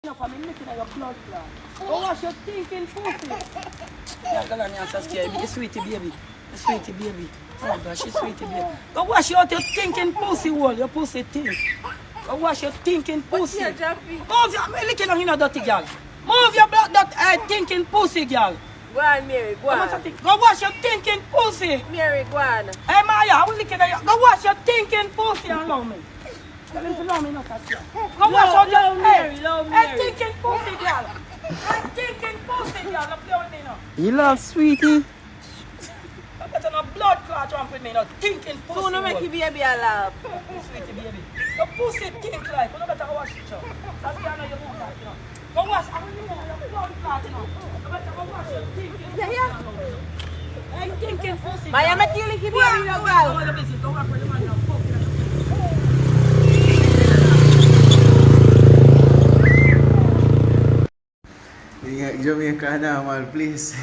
I'm looking at your blood clot. Go wash your thinking pussy. Yeah, go on, you're so scared. You sweetie baby. You sweetie baby. Oh gosh, you sweetie baby. Go wash out your thinking pussy hole. Your pussy think. Go wash your thinking pussy. Move your, I'm looking at you, dirty girl. Move your blood, that thinking pussy, girl. Go on, Mary, go on. Go wash your thinking pussy. Mary, go on. Hey, Maya, I'm looking at you. Go wash your thinking pussy and love me. Tell him to love me, not that girl. Go wash out your Mary, love Mary. Hey, thinking pussy, girl. Hey, thinking pussy, girl. Don't play with me now. You love sweetie. I better no blood clot ramp with me, no thinking pussy. Who no make you baby a laugh? Sweetie baby. Your pussy think like. You no better go wash it, chop. That's why I know you won't like, you know. Go wash. I'm looking at your blood clot, you know. You better go wash your thinking pussy. Hey, thinking pussy. Maya, make you lick your baby, no girl. Go to business. Go work for the man now. Fuck you. Ingat Jamaica na, mal, please.